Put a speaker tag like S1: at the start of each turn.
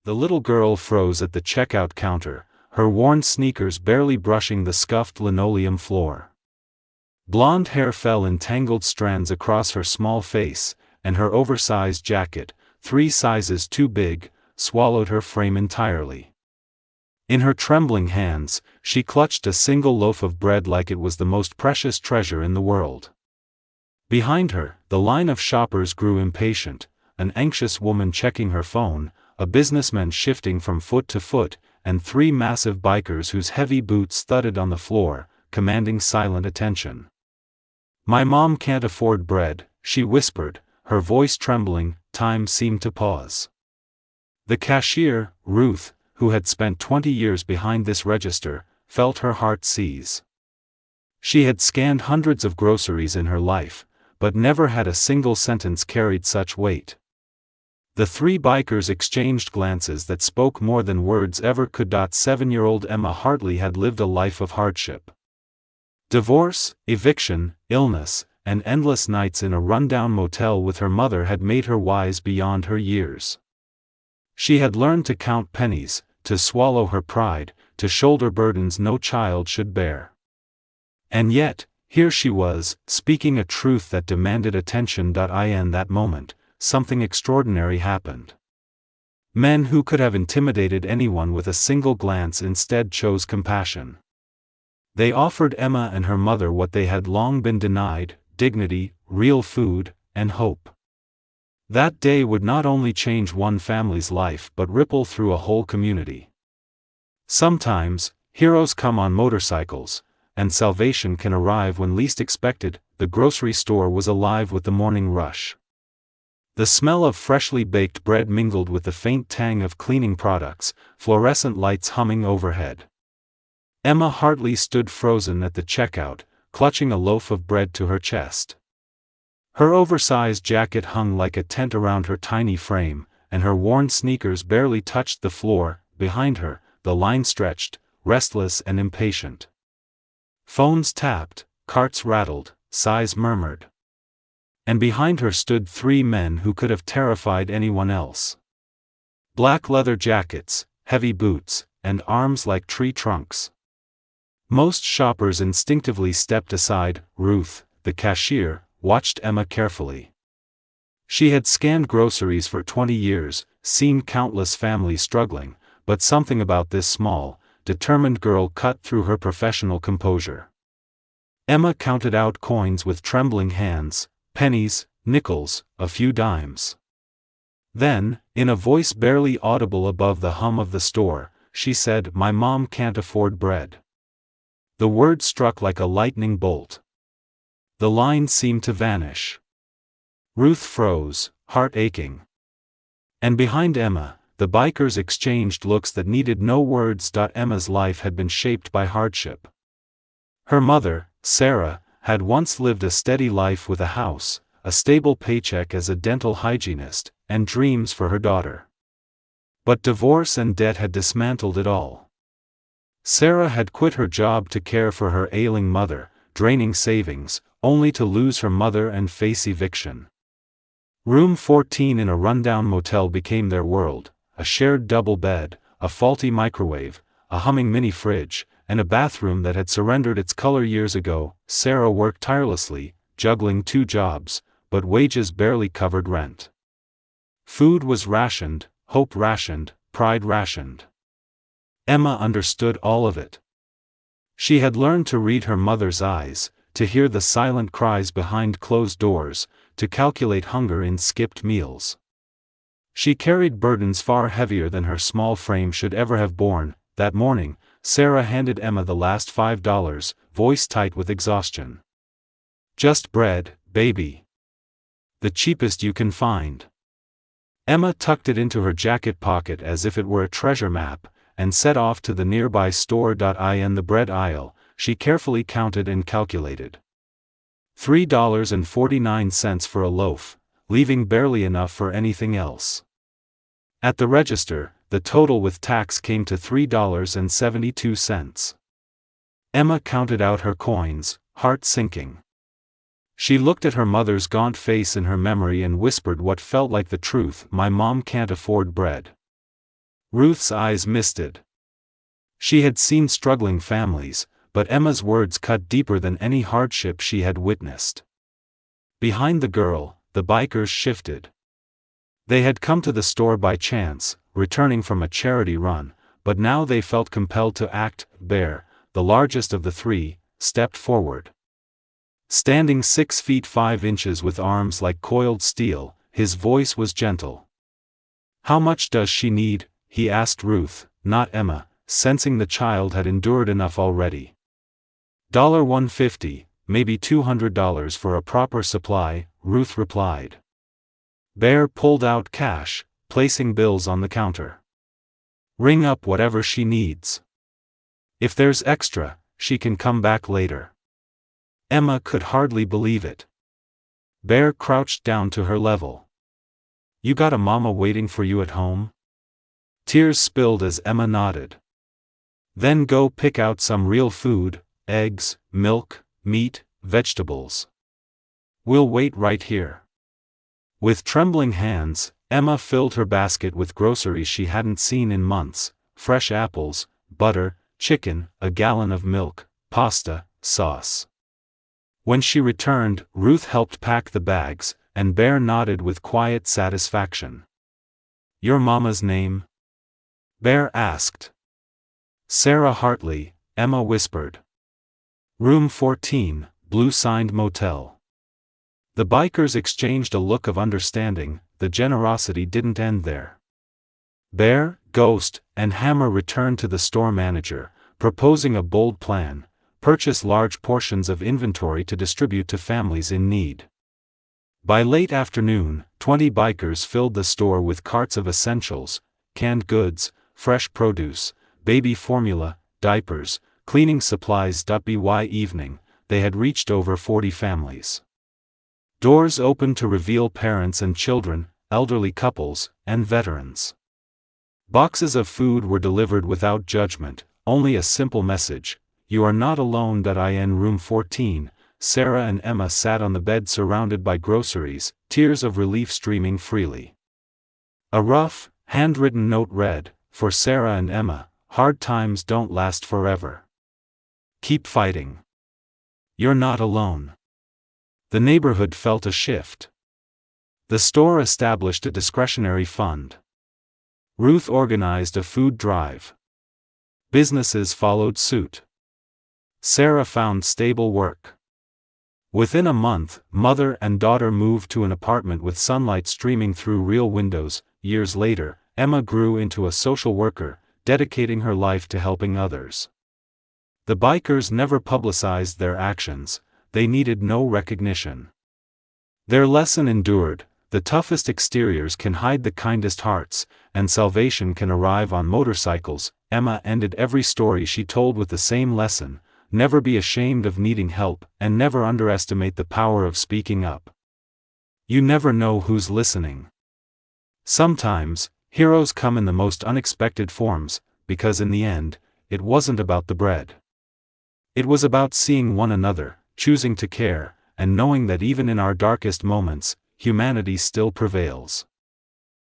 S1: The little girl froze at the checkout counter, her worn sneakers barely brushing the scuffed linoleum floor. Blonde hair fell in tangled strands across her small face, and her oversized jacket, 3 sizes too big, swallowed her frame entirely. In her trembling hands, she clutched a single loaf of bread like it was the most precious treasure in the world. Behind her, the line of shoppers grew impatient, an anxious woman checking her phone, a businessman shifting from foot to foot, and 3 massive bikers whose heavy boots thudded on the floor, commanding silent attention. "My mom can't afford bread," she whispered, her voice trembling. Time seemed to pause. The cashier, Ruth, who had spent 20 years behind this register, felt her heart seize. She had scanned hundreds of groceries in her life, but never had a single sentence carried such weight. The 3 bikers exchanged glances that spoke more than words ever could. 7-year-old Emma Hartley had lived a life of hardship. Divorce, eviction, illness, and endless nights in a rundown motel with her mother had made her wise beyond her years. She had learned to count pennies, to swallow her pride, to shoulder burdens no child should bear. And yet, here she was, speaking a truth that demanded attention. In that moment, something extraordinary happened. Men who could have intimidated anyone with a single glance instead chose compassion. They offered Emma and her mother what they had long been denied: dignity, real food, and hope. That day would not only change one family's life but ripple through a whole community. Sometimes, heroes come on motorcycles, and salvation can arrive when least expected. The grocery store was alive with the morning rush. The smell of freshly baked bread mingled with the faint tang of cleaning products, fluorescent lights humming overhead. Emma Hartley stood frozen at the checkout, clutching a loaf of bread to her chest. Her oversized jacket hung like a tent around her tiny frame, and her worn sneakers barely touched the floor. Behind her, the line stretched, restless and impatient. Phones tapped, carts rattled, sighs murmured. And behind her stood 3 men who could have terrified anyone else. Black leather jackets, heavy boots, and arms like tree trunks. Most shoppers instinctively stepped aside. Ruth, the cashier, watched Emma carefully. She had scanned groceries for 20 years, seen countless families struggling, but something about this small, determined girl cut through her professional composure. Emma counted out coins with trembling hands, pennies, nickels, a few dimes. Then, in a voice barely audible above the hum of the store, she said, "My mom can't afford bread." The word struck like a lightning bolt. The line seemed to vanish. Ruth froze, heart aching. And behind Emma, the bikers exchanged looks that needed no words. Emma's life had been shaped by hardship. Her mother, Sarah, had once lived a steady life with a house, a stable paycheck as a dental hygienist, and dreams for her daughter. But divorce and debt had dismantled it all. Sarah had quit her job to care for her ailing mother, draining savings, only to lose her mother and face eviction. Room 14 in a rundown motel became their world: a shared double bed, a faulty microwave, a humming mini fridge, and a bathroom that had surrendered its color years ago. Sarah worked tirelessly, juggling 2 jobs, but wages barely covered rent. Food was rationed, hope rationed, pride rationed. Emma understood all of it. She had learned to read her mother's eyes, to hear the silent cries behind closed doors, to calculate hunger in skipped meals. She carried burdens far heavier than her small frame should ever have borne. That morning, Sarah handed Emma the last $5, voice tight with exhaustion. "Just bread, baby. The cheapest you can find." Emma tucked it into her jacket pocket as if it were a treasure map, and set off to the nearby store. In the bread aisle, she carefully counted and calculated. $3.49 for a loaf, leaving barely enough for anything else. At the register, the total with tax came to $3.72. Emma counted out her coins, heart sinking. She looked at her mother's gaunt face in her memory and whispered what felt like the truth: "My mom can't afford bread." Ruth's eyes misted. She had seen struggling families, but Emma's words cut deeper than any hardship she had witnessed. Behind the girl, the bikers shifted. They had come to the store by chance, returning from a charity run, but now they felt compelled to act. Bear, the largest of the three, stepped forward. Standing 6 feet 5 inches with arms like coiled steel, his voice was gentle. "How much does she need?" he asked Ruth, not Emma, sensing the child had endured enough already. $150, maybe $200 for a proper supply, Ruth replied. Bear pulled out cash, placing bills on the counter. "Ring up whatever she needs. If there's extra, she can come back later." Emma could hardly believe it. Bear crouched down to her level. "You got a mama waiting for you at home?" Tears spilled as Emma nodded. "Then go pick out some real food, eggs, milk, meat, vegetables. We'll wait right here." With trembling hands, Emma filled her basket with groceries she hadn't seen in months: fresh apples, butter, chicken, a gallon of milk, pasta, sauce. When she returned, Ruth helped pack the bags, and Bear nodded with quiet satisfaction. "Your mama's name?" Bear asked. "Sarah Hartley," Emma whispered. "Room 14, blue-signed motel." The bikers exchanged a look of understanding. The generosity didn't end there. Bear, Ghost, and Hammer returned to the store manager, proposing a bold plan: purchase large portions of inventory to distribute to families in need. By late afternoon, 20 bikers filled the store with carts of essentials: canned goods, fresh produce, baby formula, diapers, cleaning supplies. By evening, they had reached over 40 families. Doors opened to reveal parents and children, elderly couples, and veterans. Boxes of food were delivered without judgment, only a simple message: "You are not alone." In room 14, Sarah and Emma sat on the bed surrounded by groceries, tears of relief streaming freely. A rough, handwritten note read, "For Sarah and Emma, hard times don't last forever. Keep fighting. You're not alone." The neighborhood felt a shift. The store established a discretionary fund. Ruth organized a food drive. Businesses followed suit. Sarah found stable work. Within a month, mother and daughter moved to an apartment with sunlight streaming through real windows. Years later, Emma grew into a social worker, dedicating her life to helping others. The bikers never publicized their actions. They needed no recognition. Their lesson endured: the toughest exteriors can hide the kindest hearts, and salvation can arrive on motorcycles. Emma ended every story she told with the same lesson: never be ashamed of needing help, and never underestimate the power of speaking up. You never know who's listening. Sometimes, heroes come in the most unexpected forms, because in the end, it wasn't about the bread. It was about seeing one another, choosing to care, and knowing that even in our darkest moments, humanity still prevails.